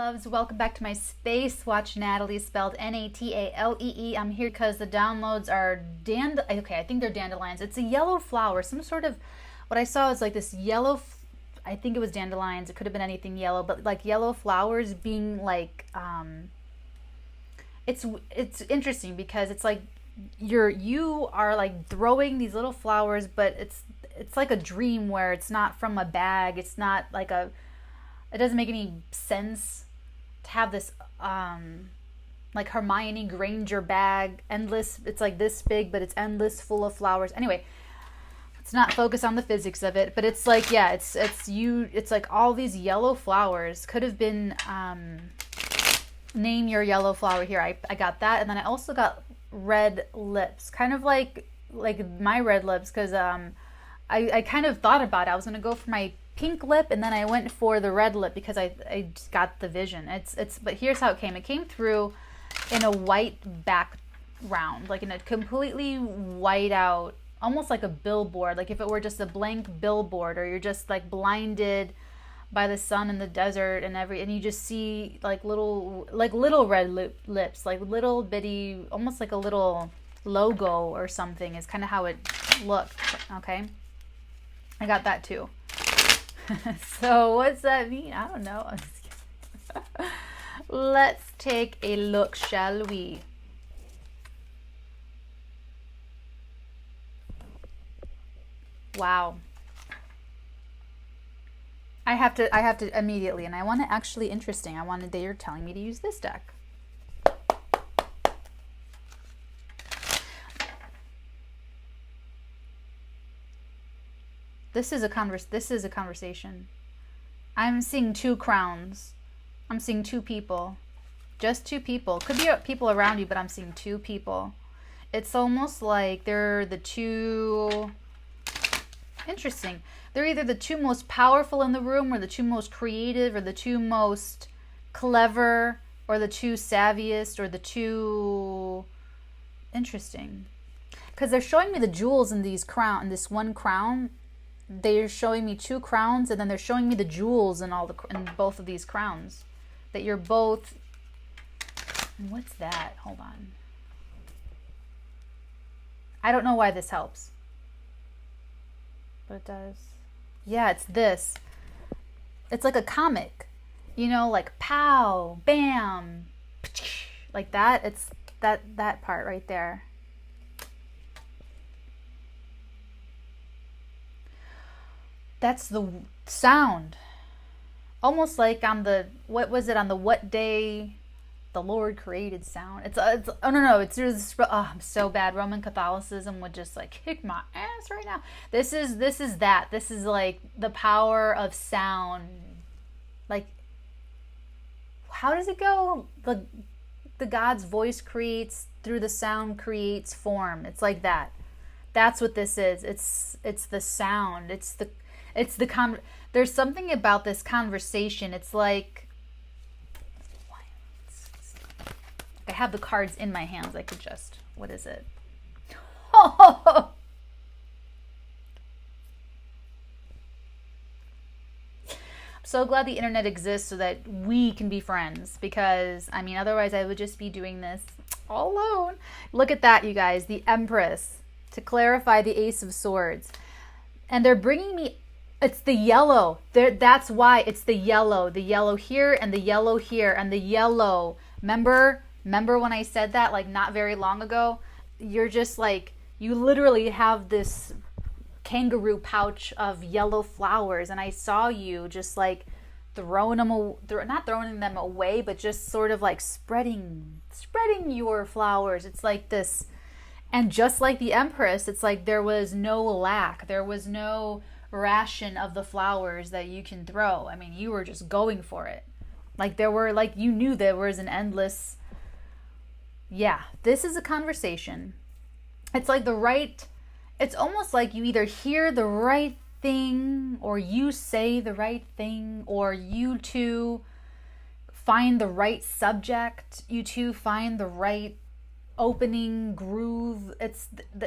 loves, welcome back to my space. Watch Natalie, spelled Natalee. I'm here because the downloads are I think they're dandelions. It's a yellow flower, some sort of, what I saw is like this yellow, I think it was dandelions. It could have been anything yellow, but like yellow flowers being like, it's interesting because it's like you are like throwing these little flowers, but it's like a dream where it's not from a bag. It's not like it doesn't make any sense to have this like Hermione Granger bag, endless. It's like this big, but it's endless, full of flowers. Anyway, let's not focus on the physics of it, but it's like, yeah, it's like all these yellow flowers. Could have been name your yellow flower here. I got that, and then I also got red lips, kind of like my red lips, because I kind of thought about it. I was gonna go for my pink lip, and then I went for the red lip because I just got the vision. But here's how it came. It came through in a white background, like in a completely white out, almost like a billboard. Like if it were just a blank billboard, or you're just like blinded by the sun in the desert and you just see like little red lips, like little bitty, almost like a little logo or something is kind of how it looked. Okay, I got that too. So what's that mean? I don't know. Let's take a look, shall we? Wow. I have to immediately, and I want to actually interesting. They're telling me to use this deck. This is a conversation. I'm seeing two crowns. I'm seeing two people. Just two people. Could be people around you, but I'm seeing two people. It's almost like they're the two... Interesting. They're either the two most powerful in the room, or the two most creative, or the two most clever, or the two savviest, or the two... Interesting. Because they're showing me the jewels in this one crown. They're showing me two crowns, and then they're showing me the jewels in both of these crowns. That you're both... What's that? Hold on. I don't know why this helps. But it does. Yeah, it's this. It's like a comic. You know, like pow, bam, like that. It's that part right there. That's the sound. Almost like on the, what was it, on the what day the Lord created sound. It's just, I'm so bad. Roman Catholicism would just like kick my ass right now. This is that. This is like the power of sound. Like, how does it go? The God's voice creates, through the sound creates form. It's like that. That's what this is. It's the sound. There's something about this conversation. It's like, I have the cards in my hands. I could just, what is it? Oh! I'm so glad the internet exists so that we can be friends, because, I mean, otherwise I would just be doing this all alone. Look at that, you guys. The Empress, to clarify the Ace of Swords. And they're bringing me, it's the yellow. That's why it's the yellow. The yellow here and the yellow here and the yellow. Remember when I said that like not very long ago? You're just like, you literally have this kangaroo pouch of yellow flowers, and I saw you just like not throwing them away, but just sort of like spreading your flowers. It's like this. And just like the Empress, it's like there was no lack. There was no ration of the flowers that you can throw. I mean, you were just going for it. Like you knew there was an endless... Yeah, this is a conversation. It's like it's almost like you either hear the right thing, or you say the right thing, or you two find the right subject, you two find the right opening groove.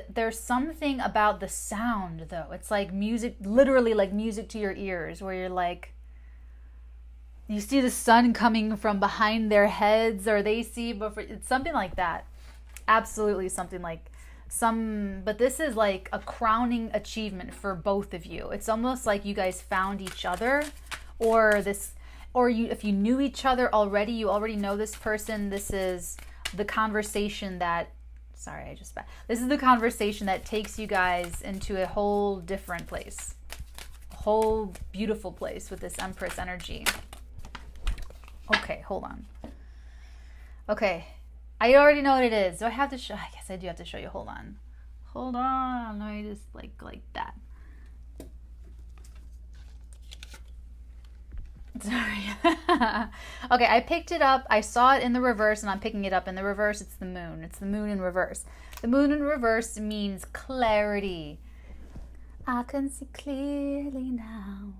There's something about the sound, though. It's like music, literally like music to your ears, where you're like, you see the sun coming from behind their heads, or they see before, it's something like that. Absolutely something like but this is like a crowning achievement for both of you. It's almost like you guys found each other, or if you knew each other already, you already know this person. This is the conversation that, this is the conversation that takes you guys into a whole different place, a whole beautiful place with this Empress energy. Okay, hold on. Okay, I already know what it is. Do I have to show? I guess I do have to show you. Hold on. Hold on. Let me just like that. Sorry. Okay, I picked it up. I saw it in the reverse, and I'm picking it up in the reverse. It's the moon. It's the moon in reverse. The moon in reverse means clarity. I can see clearly now.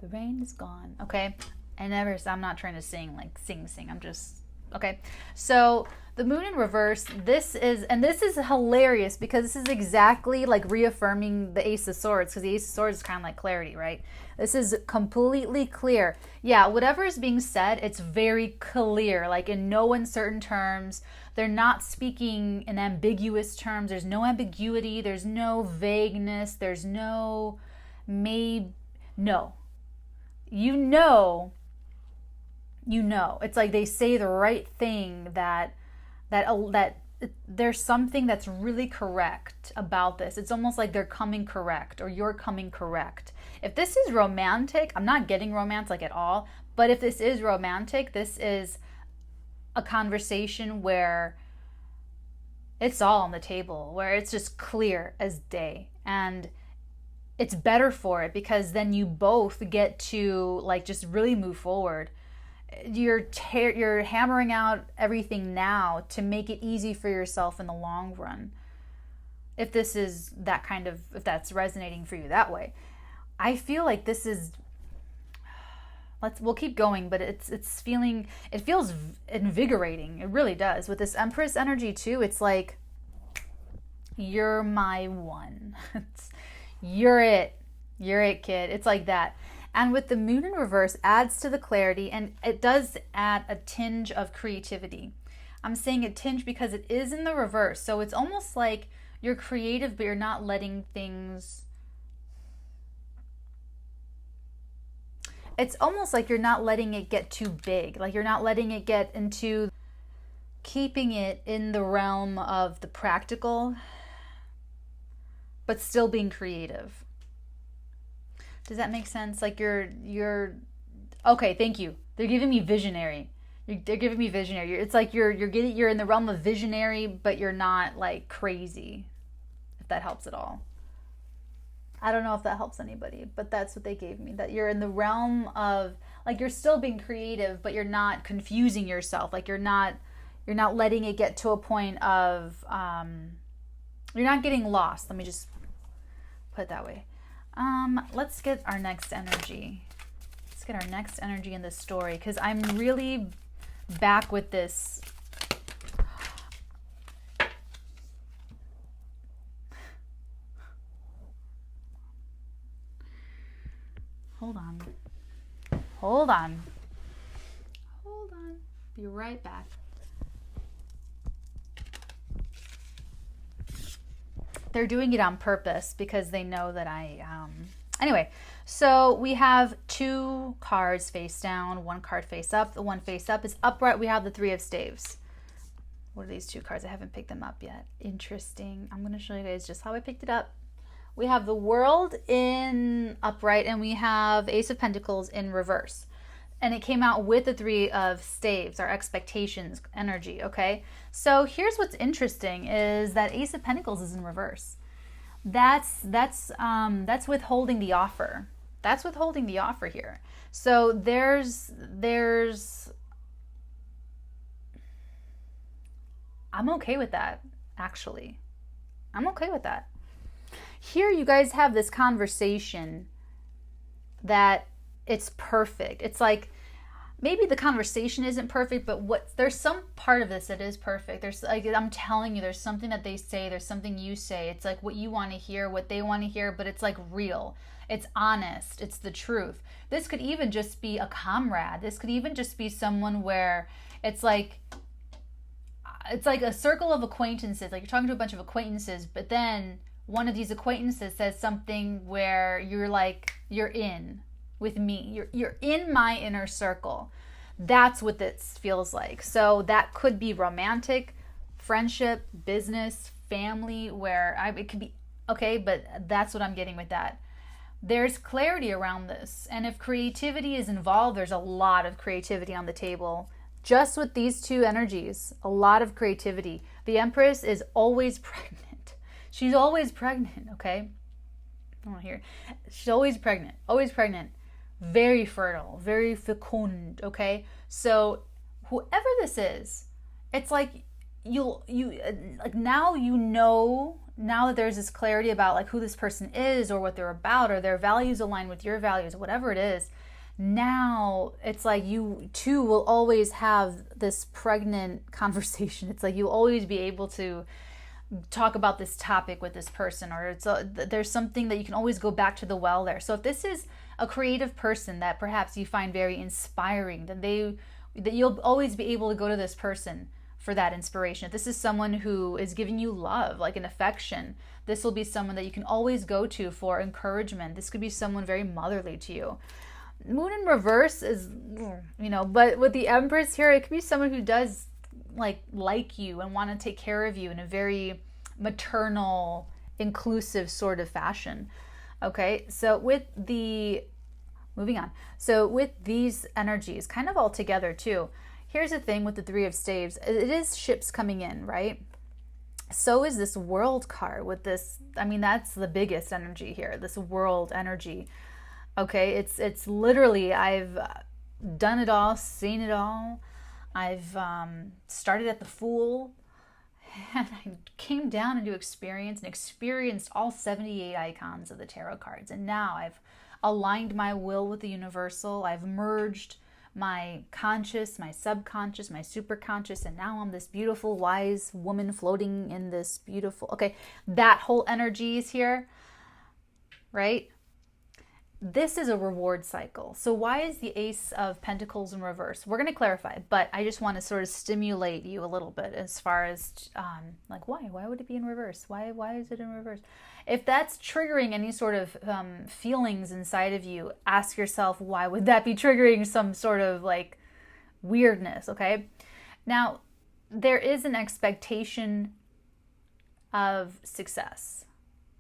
The rain is gone. Okay? I'm not trying to sing, like sing. I'm just, okay. So the moon in reverse, this is hilarious because this is exactly like reaffirming the Ace of Swords, because the Ace of Swords is kind of like clarity, right? This is completely clear. Yeah, whatever is being said, it's very clear, like in no uncertain terms. They're not speaking in ambiguous terms. There's no ambiguity. There's no vagueness. There's no no. You know. It's like they say the right thing, that there's something that's really correct about this. It's almost like they're coming correct, or you're coming correct. If this is romantic, I'm not getting romance like at all, but if this is romantic, this is a conversation where it's all on the table, where it's just clear as day, and it's better for it because then you both get to like just really move forward. You're hammering out everything now to make it easy for yourself in the long run. If this is that kind of, if that's resonating for you that way, I feel like this is, we'll keep going, but it feels invigorating. It really does. With this Empress energy too, it's like, you're my one. You're it, kid. It's like that. And with the moon in reverse, adds to the clarity, and it does add a tinge of creativity. I'm saying a tinge because it is in the reverse. So it's almost like you're creative, but you're not letting things... It's almost like you're not letting it get too big. Like you're not letting it get into... Keeping it in the realm of the practical, but still being creative. Does that make sense? Like you're okay, thank you. They're giving me visionary. They're giving me visionary. It's like you're in the realm of visionary, but you're not like crazy. If that helps at all. I don't know if that helps anybody, but that's what they gave me. That you're in the realm of like you're still being creative, but you're not confusing yourself. Like you're not letting it get to a point of you're not getting lost. Let me just put it that way. Let's get our next energy. Let's get our next energy in this story, because I'm really back with this. Hold on. Be right back. They're doing it on purpose because they know that anyway, so we have two cards face down, one card face up. The one face up is upright. We have the Three of Staves. What are these two cards? I haven't picked them up yet. Interesting. I'm going to show you guys just how I picked it up. We have the World in upright, and we have Ace of Pentacles in reverse. And it came out with the Three of Staves, our expectations energy, okay? So here's what's interesting is that Ace of Pentacles is in reverse. That's withholding the offer. That's withholding the offer here. So there's I'm okay with that, actually. I'm okay with that. Here you guys have this conversation that it's perfect. It's like maybe the conversation isn't perfect, but there's some part of this that is perfect. There's like, I'm telling you, there's something that they say, there's something you say. It's like what you want to hear, what they want to hear, but it's like real. It's honest. It's the truth. This could even just be a comrade. This could even just be someone where it's like a circle of acquaintances. Like you're talking to a bunch of acquaintances, but then one of these acquaintances says something where you're like, you're in with me. You're in my inner circle. That's what this feels like. So that could be romantic, friendship, business, family, where it could be, okay, but that's what I'm getting with that. There's clarity around this. And if creativity is involved, there's a lot of creativity on the table. Just with these two energies, a lot of creativity. The Empress is always pregnant. She's always pregnant, okay? Oh, here. She's always pregnant. Always pregnant. Very fertile. Very fecund, okay? So whoever this is, it's like like now you know, now that there's this clarity about like who this person is or what they're about or their values align with your values, whatever it is, now it's like you two will always have this pregnant conversation. It's like you'll always be able to talk about this topic with this person, or there's something that you can always go back to the well there. So if this is a creative person that perhaps you find very inspiring, then that you'll always be able to go to this person for that inspiration. If this is someone who is giving you love, like an affection, this will be someone that you can always go to for encouragement. This could be someone very motherly to you. Moon in reverse is, but with the Empress here, it could be someone who does like you and want to take care of you in a very maternal, inclusive sort of fashion. Okay, so moving on. So with these energies, kind of all together too, here's the thing with the Three of Staves. It is ships coming in, right? So is this World card with this, that's the biggest energy here, this World energy. Okay, it's literally, I've done it all, seen it all. I've started at the Fool, and I came down into experience and experienced all 78 icons of the tarot cards. And now I've aligned my will with the universal. I've merged my conscious, my subconscious, my superconscious, and now I'm this beautiful, wise woman floating in this beautiful, okay, that whole energy is here, right? This is a reward cycle. So why is the Ace of Pentacles in reverse? We're going to clarify, but I just want to sort of stimulate you a little bit as far as why would it be in reverse? Why is it in reverse? If that's triggering any sort of feelings inside of you, ask yourself, why would that be triggering some sort of like weirdness? Okay. Now there is an expectation of success.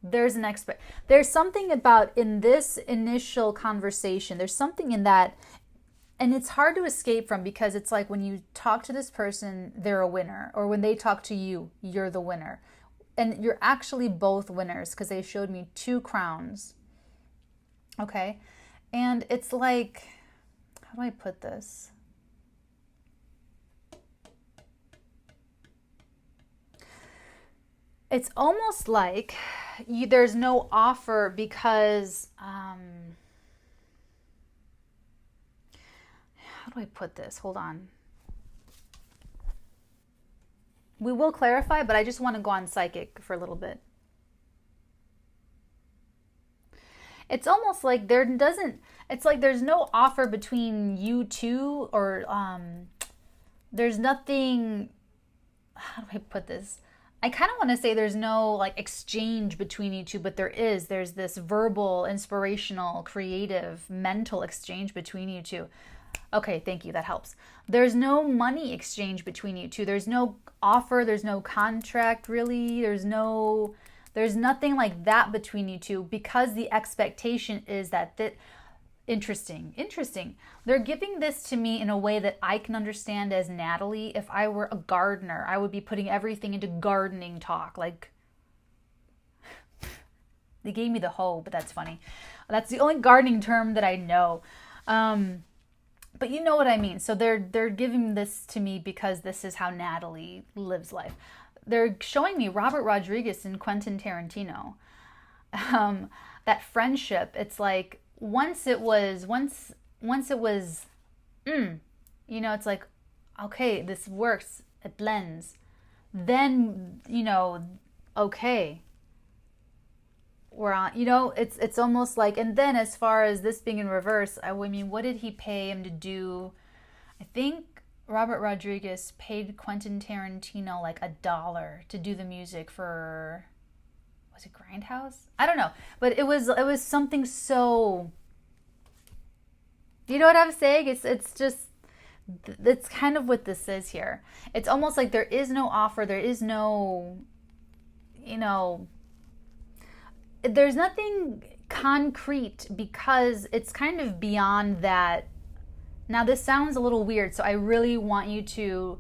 There's something about in this initial conversation, there's something in that, and it's hard to escape from, because it's like when you talk to this person, they're a winner, or when they talk to you, you're the winner. And you're actually both winners, because they showed me 2 crowns. Okay? And it's like, how do I put this? It's almost like there's no offer because, how do I put this? Hold on. We will clarify, but I just want to go on psychic for a little bit. It's almost like it's like there's no offer between you two, or there's nothing, how do I put this? I kind of want to say there's no like exchange between you two, but there's this verbal, inspirational, creative, mental exchange between you two. Okay, thank you. That helps. There's no money exchange between you two. There's no offer. There's no contract, really. There's nothing like that between you two, because the expectation is that interesting. They're giving this to me in a way that I can understand as Natalie. If I were a gardener, I would be putting everything into gardening talk. Like, they gave me the hoe, but that's funny. That's the only gardening term that I know. But you know what I mean. So they're giving this to me because this is how Natalie lives life. They're showing me Robert Rodriguez and Quentin Tarantino. That friendship, it's like, once it was You know, it's like, okay, this works. It blends. Then, you know, okay, we're on, you know, it's almost like, and then as far as this being in reverse, I mean, what did he pay him to do? I think Robert Rodriguez paid Quentin Tarantino like $1 to do the music for, was it Grindhouse? I don't know, but it was something so, you know what I'm saying? It's just, that's kind of what this is here. It's almost like there is no offer, there is no, you know, there's nothing concrete because it's kind of beyond that. Now, this sounds a little weird, so I really want you to,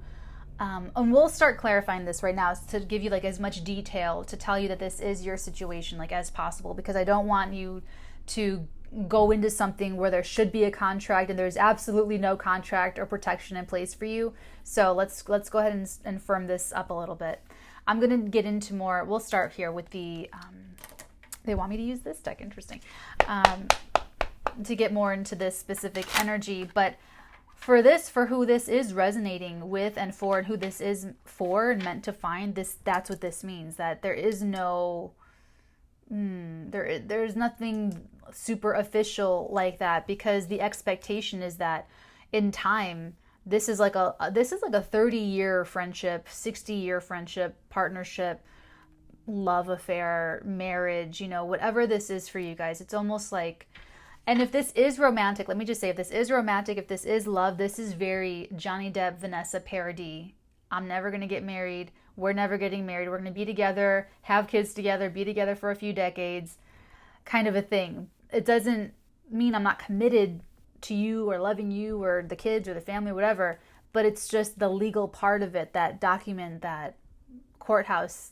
and we'll start clarifying this right now to give you like as much detail to tell you that this is your situation like as possible, because I don't want you to go into something where there should be a contract and there's absolutely no contract or protection in place for you. So let's go ahead and firm this up a little bit. I'm going to get into more. We'll start here with the, they want me to use this deck, interesting, to get more into this specific energy. But for this, for who this is resonating with and for and who this is for and meant to find, this, that's what this means, that there is no, there's nothing super official like that, because the expectation is that in time, this is like a 30-year friendship, 60-year friendship, partnership, love affair, marriage, you know, whatever this is for you guys. It's almost like, and if this is romantic, let me just say, if this is romantic, if this is love, this is very Johnny Depp, Vanessa parody. I'm never going to get married. We're never getting married. We're going to be together, have kids together, be together for a few decades, kind of a thing. It doesn't mean I'm not committed to you or loving you or the kids or the family, whatever, but it's just the legal part of it, that document, that courthouse,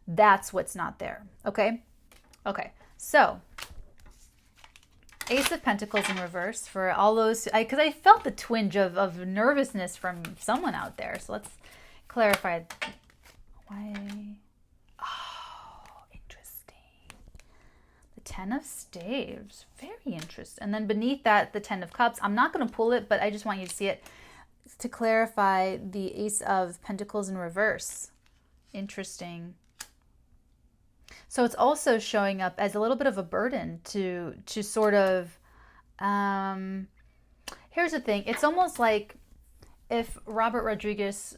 that's what's not there. Okay? Okay. So, Ace of Pentacles in reverse for all those, because I felt the twinge of nervousness from someone out there. So let's clarify. Why? Oh, interesting. The Ten of Staves. Very interesting. And then beneath that, the Ten of Cups. I'm not going to pull it, but I just want you to see it to clarify the Ace of Pentacles in reverse. Interesting. So it's also showing up as a little bit of a burden to sort of, here's the thing. It's almost like if Robert Rodriguez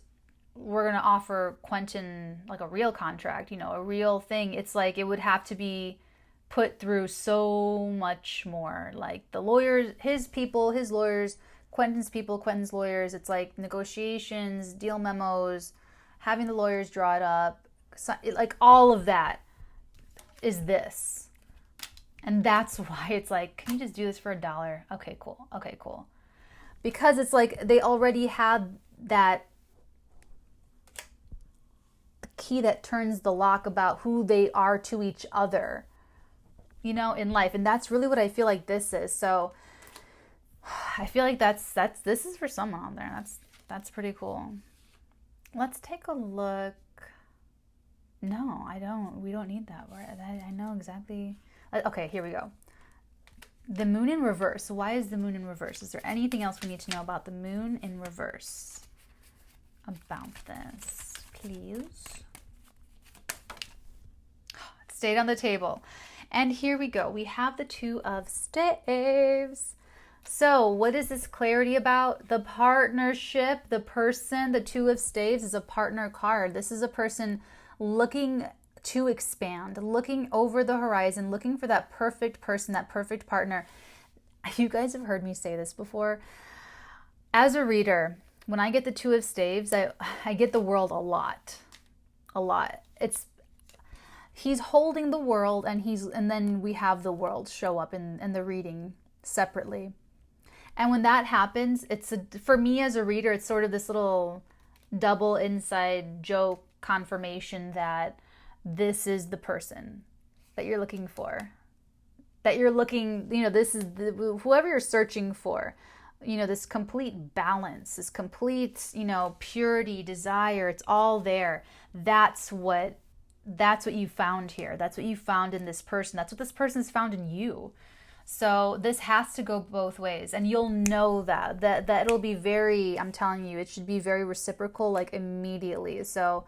were going to offer Quentin like a real contract, you know, a real thing, it's like it would have to be put through so much more. Like the lawyers, his people, his lawyers, Quentin's people, Quentin's lawyers. It's like negotiations, deal memos, having the lawyers draw it up, like all of that is this. And that's why it's like, can you just do this for $1? Okay, cool. Okay, cool. Because it's like they already had that key that turns the lock about who they are to each other, you know, in life. And that's really what I feel like this is. So I feel like this is for someone out there. That's pretty cool. Let's take a look. No, I don't. We don't need that. I know exactly. Okay, here we go. The moon in reverse. Why is the moon in reverse? Is there anything else we need to know about the moon in reverse? About this, please. It stayed on the table. And here we go. We have the Two of Staves. So what is this clarity about? The partnership, the person, the Two of Staves is a partner card. This is a person looking to expand, looking over the horizon, looking for that perfect person, that perfect partner. You guys have heard me say this before. As a reader, when I get the Two of Staves, I get the world a lot. He's holding the world, and then we have the world show up in the reading separately. And when that happens, for me as a reader, it's sort of this little double inside joke confirmation that this is the person that you're looking for, that you're looking, you know, this is whoever you're searching for, you know, this complete balance, this complete, you know, purity, desire, it's all there. That's what you found here. That's what you found in this person. That's what this person's found in you. So this has to go both ways, and you'll know that it'll be very, I'm telling you, it should be very reciprocal, like immediately. So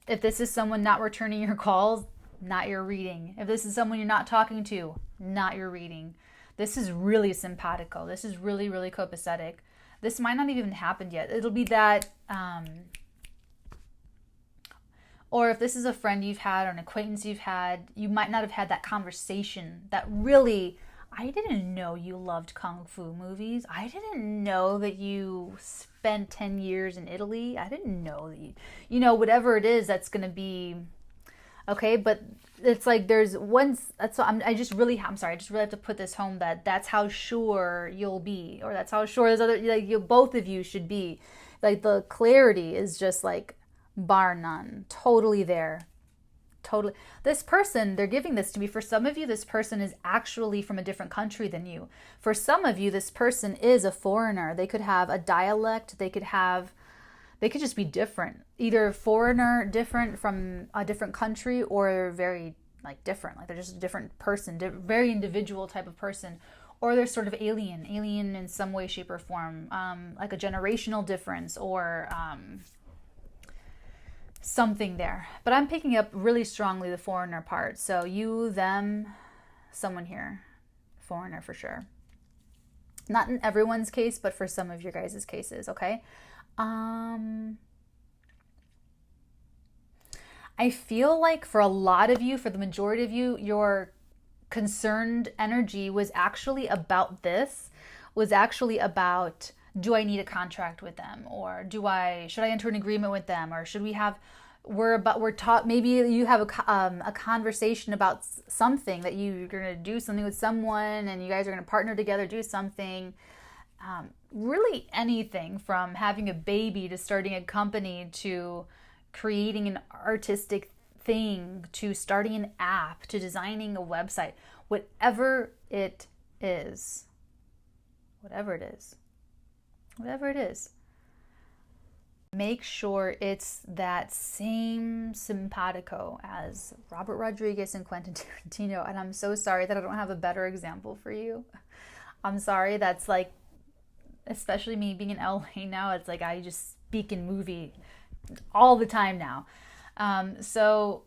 if this is someone not returning your calls, not your reading. If this is someone you're not talking to, not your reading. This is really simpatico. This is really, really copacetic. This might not even happened yet. It'll be that, or if this is a friend you've had or an acquaintance you've had, you might not have had that conversation that really, I didn't know you loved Kung Fu movies. I didn't know that you spent 10 years in Italy. I didn't know that you know, whatever it is that's going to be, okay? But it's like there's once, that's what I'm sorry, I just really have to put this home that that's how sure you'll be, or that's how sure there's other, like both of you should be. Like the clarity is just like, bar none, totally there, totally. This person, they're giving this to me. For some of you, this person is actually from a different country than you. For some of you, this person is a foreigner. They could have a dialect. They could just be different, either foreigner, different from a different country, or very like different, like they're just a different person, very individual type of person. Or they're sort of alien in some way, shape, or form, like a generational difference, or something there. But I'm picking up really strongly the foreigner part. So you, them, someone here, foreigner for sure. Not in everyone's case, but for some of your guys' cases, okay? I feel like for a lot of you, for the majority of you, your concerned energy was actually about this, was actually about, do I need a contract with them, or should I enter an agreement with them, or should we have, we're taught, maybe you have a conversation about something that you're going to do something with someone, and you guys are going to partner together, do something, really anything from having a baby to starting a company to creating an artistic thing to starting an app to designing a website, whatever it is. Make sure it's that same simpatico as Robert Rodriguez and Quentin Tarantino. And I'm so sorry that I don't have a better example for you. I'm sorry, that's like, especially me being in LA now, it's like I just speak in movie all the time now. So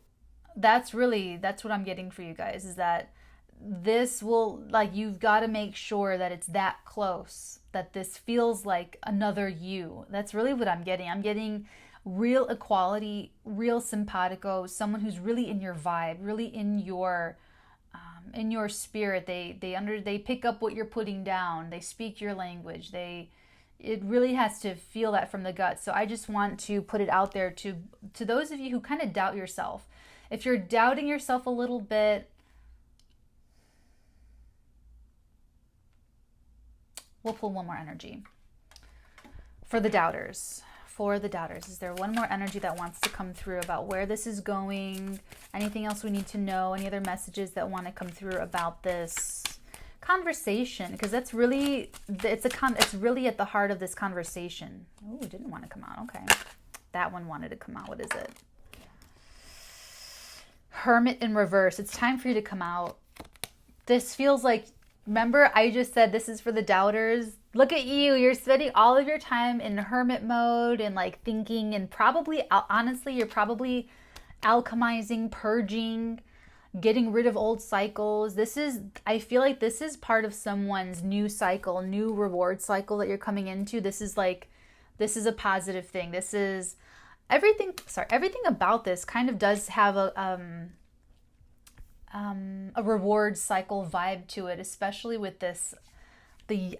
that's what I'm getting for you guys, is that this will, like, you've got to make sure that it's that close, that this feels like another you. That's really what I'm getting. I'm getting real equality, real simpatico, someone who's really in your vibe, really in your spirit. They pick up what you're putting down. They speak your language. It really has to feel that from the gut. So I just want to put it out there to those of you who kind of doubt yourself. If you're doubting yourself a little bit, we'll pull one more energy. For the doubters, is there one more energy that wants to come through about where this is going? Anything else we need to know? Any other messages that want to come through about this conversation? Because that's really, it's really at the heart of this conversation. Oh, it didn't want to come out. Okay. That one wanted to come out. What is it? Hermit in reverse. It's time for you to come out. This feels like, remember I just said this is for the doubters? Look at you. You're spending all of your time in hermit mode and like thinking, and probably, honestly, you're probably alchemizing, purging, getting rid of old cycles. I feel like this is part of someone's new cycle, new reward cycle that you're coming into. This is a positive thing. This is everything about this kind of does have a reward cycle vibe to it, especially with this.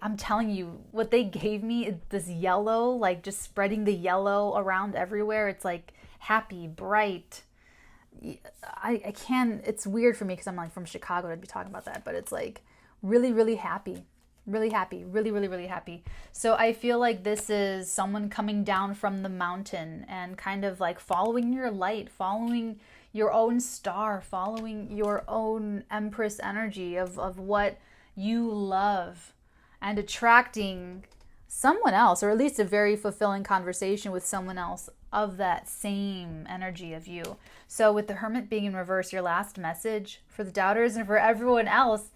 I'm telling you, what they gave me is this yellow, like just spreading the yellow around everywhere. It's like happy, bright. I can't, it's weird for me because I'm like from Chicago to be talking about that, but it's like really, really happy. Really happy, really, really, really happy. So I feel like this is someone coming down from the mountain and kind of like following your light, following your own star, following your own empress energy of what you love, and attracting someone else, or at least a very fulfilling conversation with someone else of that same energy of you. So with the Hermit being in reverse, your last message for the doubters and for everyone else,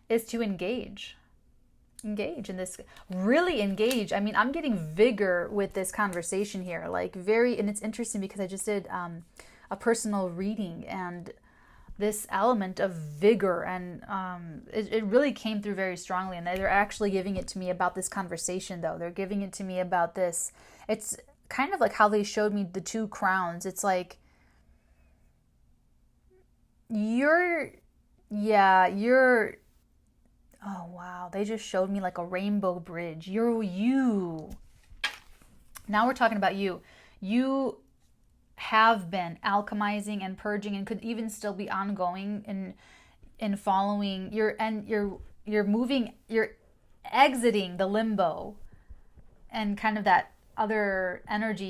is to engage in this, really engage. I mean, I'm getting vigor with this conversation here, like and it's interesting because I just did a personal reading, and this element of vigor, and it really came through very strongly. And they're actually giving it to me about this conversation, though. They're giving it to me about this. It's kind of like how they showed me the two crowns. It's like you're oh wow, they just showed me like a rainbow bridge. You're you. Now we're talking about you. You have been alchemizing and purging, and could even still be ongoing in following you're moving, you're exiting the limbo and kind of that other energy.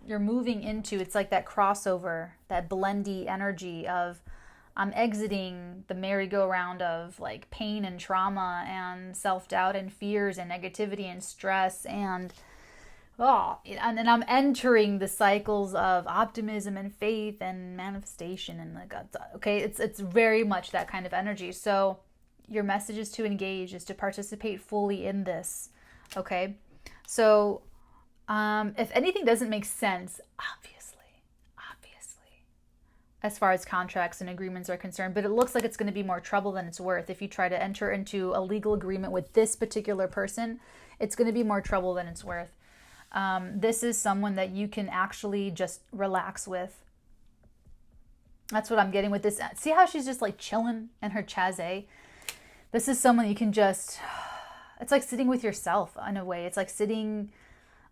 You're moving into, it's like that crossover, that blendy energy of, I'm exiting the merry-go-round of like pain and trauma and self-doubt and fears and negativity and stress, and then I'm entering the cycles of optimism and faith and manifestation, and like, okay, it's very much that kind of energy. So your message is to engage, is to participate fully in this. Okay, so if anything doesn't make sense, obviously, as far as contracts and agreements are concerned, but it looks like it's going to be more trouble than it's worth. If you try to enter into a legal agreement with this particular person, it's going to be more trouble than it's worth. This is someone that you can actually just relax with. That's what I'm getting with this. See how she's just like chilling in her chaise? This is someone you can just, it's like sitting with yourself in a way. It's like sitting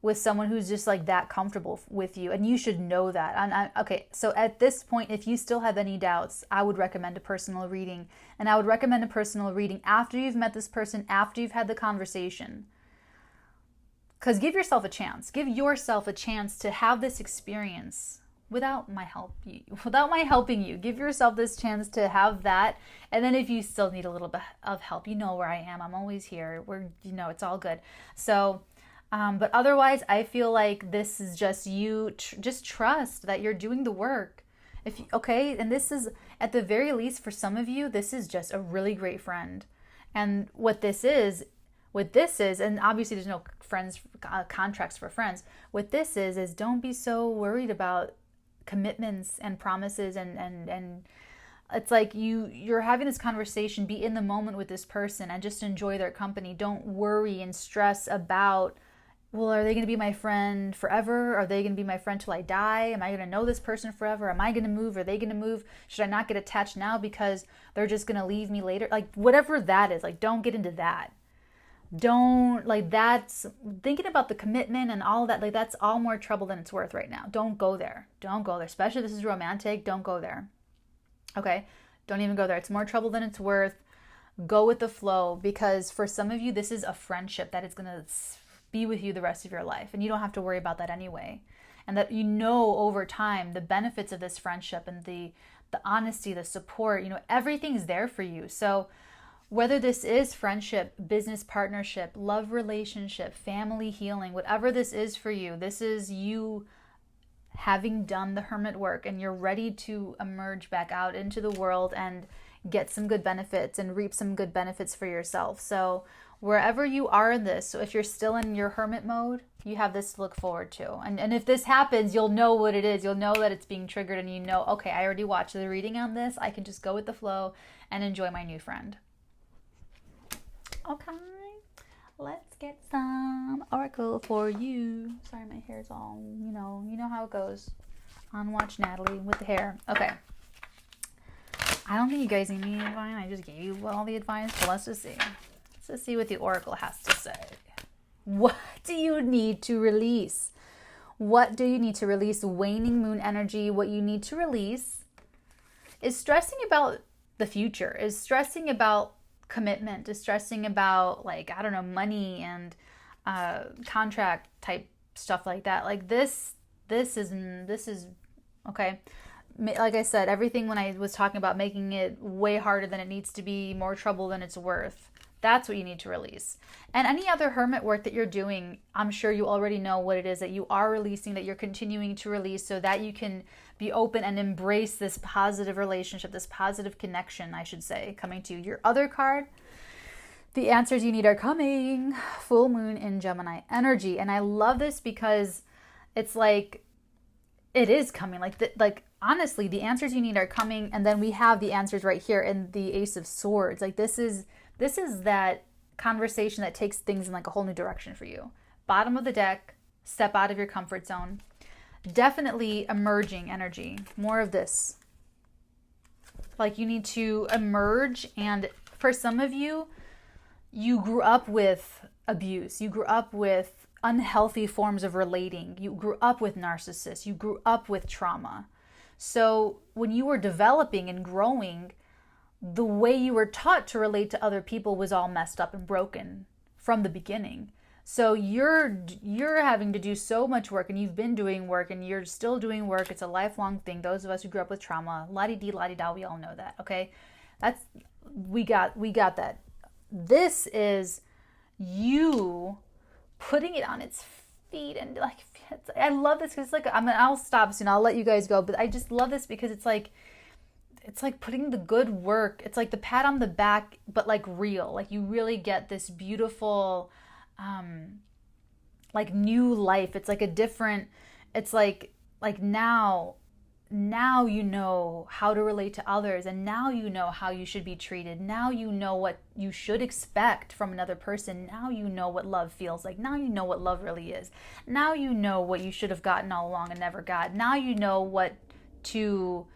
with someone who's just like that comfortable with you, and you should know that. Okay, so at this point, if you still have any doubts, I would recommend a personal reading, and I would recommend a personal reading after you've met this person, after you've had the conversation. Because give yourself a chance. Give yourself a chance to have this experience without my helping you. Give yourself this chance to have that. And then if you still need a little bit of help, you know where I am. I'm always here. It's all good. So, but otherwise, I feel like this is just you. Just trust that you're doing the work. And this is, at the very least, for some of you, this is just a really great friend. And what this is, and obviously there's no friends contracts for friends. What this is don't be so worried about commitments and promises, and it's like you're having this conversation. Be in the moment with this person and just enjoy their company. Don't worry and stress about, well, are they going to be my friend forever? Are they going to be my friend till I die? Am I going to know this person forever? Am I going to move? Are they going to move? Should I not get attached now because they're just going to leave me later? Like, whatever that is, like, don't get into that. Don't, like, that's thinking about the commitment and all of that, like, that's all more trouble than it's worth right now. Don't go there, especially if this is romantic. Don't go there. Okay, don't even go there. It's more trouble than it's worth. Go with the flow, because for some of you, this is a friendship that is going to be with you the rest of your life, and you don't have to worry about that anyway. And that, over time, the benefits of this friendship and the honesty, the support, everything's there for you. So whether this is friendship, business partnership, love relationship, family healing, whatever this is for you, this is you having done the hermit work, and you're ready to emerge back out into the world and get some good benefits and reap some good benefits for yourself. So wherever you are in this, so if you're still in your hermit mode, you have this to look forward to. And if this happens, you'll know what it is. You'll know that it's being triggered, and okay, I already watched the reading on this. I can just go with the flow and enjoy my new friend. Okay, let's get some oracle for you. Sorry, my hair's all, you know how it goes on Watch Natalie with the hair. Okay. I don't think you guys need any advice. I just gave you all the advice, but let's just see. Let's just see what the oracle has to say. What do you need to release? What do you need to release? Waning moon energy. What you need to release is stressing about the future, is stressing about commitment, is stressing about, like, I don't know, money and contract type stuff like that. Like this is okay. Like I said, everything when I was talking about making it way harder than it needs to be, more trouble than it's worth, That's what you need to release. And any other hermit work that you're doing, I'm sure you already know what it is that you are releasing, that you're continuing to release, so that you can be open and embrace this positive relationship, this positive connection, I should say, coming to you. Your other card, the answers you need are coming. Full moon in Gemini energy. And I love this because it's like, it is coming. Like honestly, the answers you need are coming. And then we have the answers right here in the Ace of Swords. Like this is that conversation that takes things in like a whole new direction for you. Bottom of the deck, step out of your comfort zone. Definitely emerging energy. More of this. Like you need to emerge. And for some of you, you grew up with abuse. You grew up with unhealthy forms of relating. You grew up with narcissists. You grew up with trauma. So when you were developing and growing, the way you were taught to relate to other people was all messed up and broken from the beginning. So you're having to do so much work, and you've been doing work, and you're still doing work. It's a lifelong thing. Those of us who grew up with trauma, la-di-dee, la-di-da, we all know that, okay? We got that. This is you putting it on its feet, and like, I love this because it's like, I'll stop soon. I'll let you guys go, but I just love this because it's like putting the good work. It's like the pat on the back, but like real. Like you really get this beautiful, like new life. It's like a different. It's like now you know how to relate to others, and now you know how you should be treated. Now you know what you should expect from another person. Now you know what love feels like. Now you know what love really is. Now you know what you should have gotten all along and never got. Now you know what to...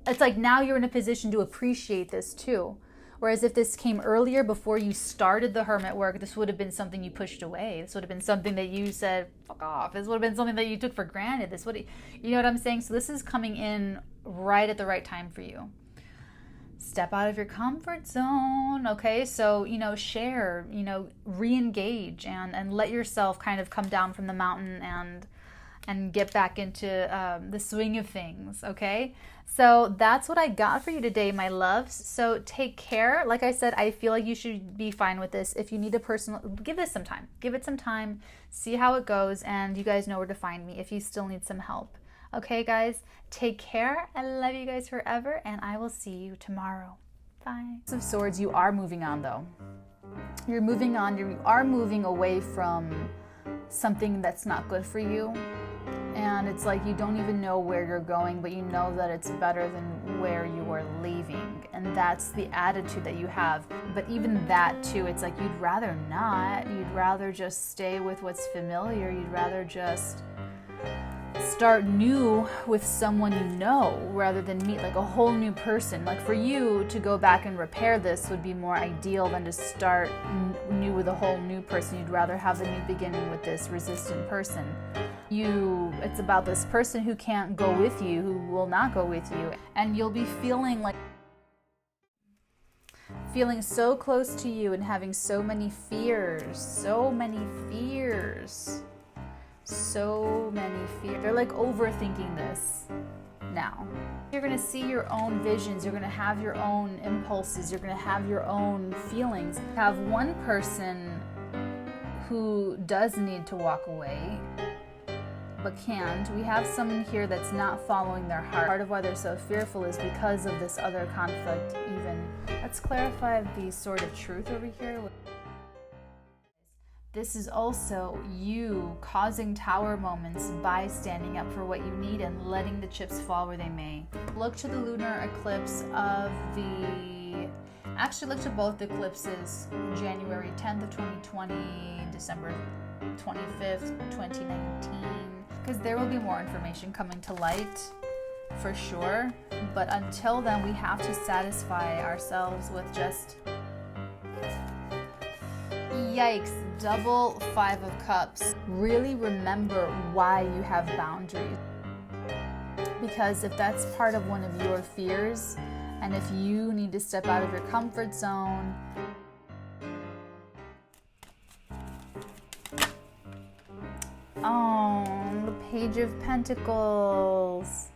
It's like now you're in a position to appreciate this too. Whereas if this came earlier, before you started the hermit work, this would have been something you pushed away. This would have been something that you said, fuck off. This would have been something that you took for granted. You know what I'm saying? So this is coming in right at the right time for you. Step out of your comfort zone, okay? So, share, re-engage and let yourself kind of come down from the mountain and get back into the swing of things, okay? So that's what I got for you today, my loves. So take care. Like I said, I feel like you should be fine with this. If you need a personal, give this some time. Give it some time. See how it goes, and you guys know where to find me if you still need some help. Okay, guys? Take care. I love you guys forever, and I will see you tomorrow. Bye. Ace of Swords, you are moving on, though. You're moving on. You are moving away from something that's not good for you. And it's like you don't even know where you're going, but you know that it's better than where you are leaving. And that's the attitude that you have. But even that too, it's like you'd rather not. You'd rather just stay with what's familiar. You'd rather just start new with someone you know, rather than meet like a whole new person. Like for you to go back and repair this would be more ideal than to start new with a whole new person. You'd rather have the new beginning with this resistant person. It's about this person who can't go with you, who will not go with you, and you'll be feeling so close to you and having so many fears. They're like overthinking this now. You're going to see your own visions. You're going to have your own impulses. You're going to have your own feelings. Have one person who does need to walk away but can't. We have someone here that's not following their heart. Part of why they're so fearful is because of this other conflict even. Let's clarify the sort of truth over here. This is also you causing tower moments by standing up for what you need and letting the chips fall where they may. Look to the lunar eclipse of look to both eclipses, January 10th of 2020, December 25th, 2019, because there will be more information coming to light for sure. But until then, we have to satisfy ourselves with just, yikes, double 5 of cups. Really remember why you have boundaries. Because if that's part of one of your fears, and if you need to step out of your comfort zone, oh, the Page of Pentacles.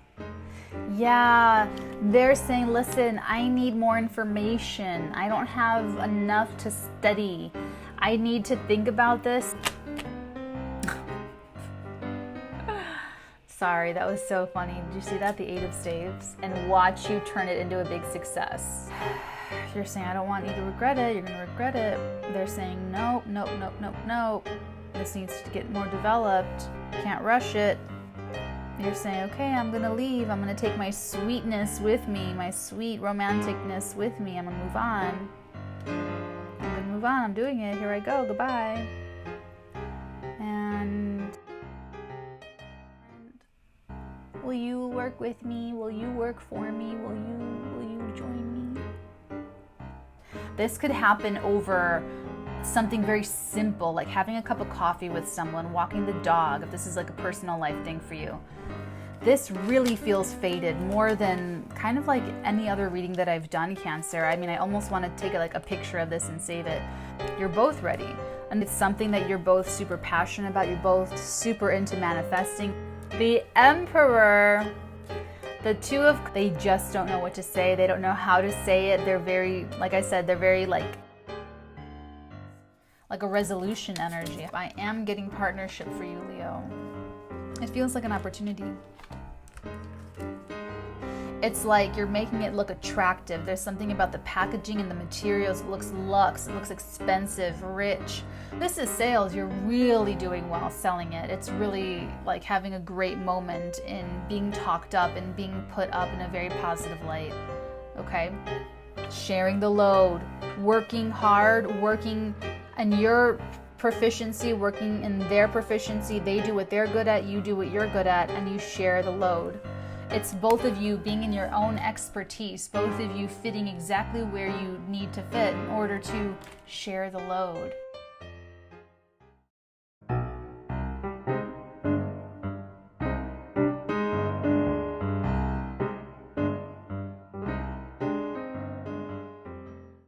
Yeah, they're saying, listen, I need more information. I don't have enough to study. I need to think about this. Sorry, that was so funny. Did you see that? The 8 of staves. And watch you turn it into a big success. You're saying, I don't want you to regret it. You're going to regret it. They're saying, nope, nope, nope, nope, nope. This needs to get more developed. Can't rush it. You're saying, okay, I'm going to leave. I'm going to take my sweetness with me, my sweet romanticness with me. I'm going to move on. I'm going to move on. I'm doing it. Here I go. Goodbye. And will you work with me? Will you work for me? Will you join me? This could happen over something very simple, like having a cup of coffee with someone, walking the dog, if this is like a personal life thing for you. This really feels fated more than kind of like any other reading that I've done, Cancer. I mean, I almost want to take like a picture of this and save it. You're both ready. And it's something that you're both super passionate about. You're both super into manifesting. The Emperor, the Two of, they just don't know what to say. They don't know how to say it. They're very, like I said, they're very like a resolution energy. I am getting partnership for you, Leo. It feels like an opportunity. It's like you're making it look attractive. There's something about the packaging and the materials. It looks luxe, it looks expensive, rich. This is sales. You're really doing well selling it. It's really like having a great moment in being talked up and being put up in a very positive light. Okay? Sharing the load, working hard, working and your proficiency, working in their proficiency. They do what they're good at, you do what you're good at, and you share the load. It's both of you being in your own expertise, both of you fitting exactly where you need to fit in order to share the load.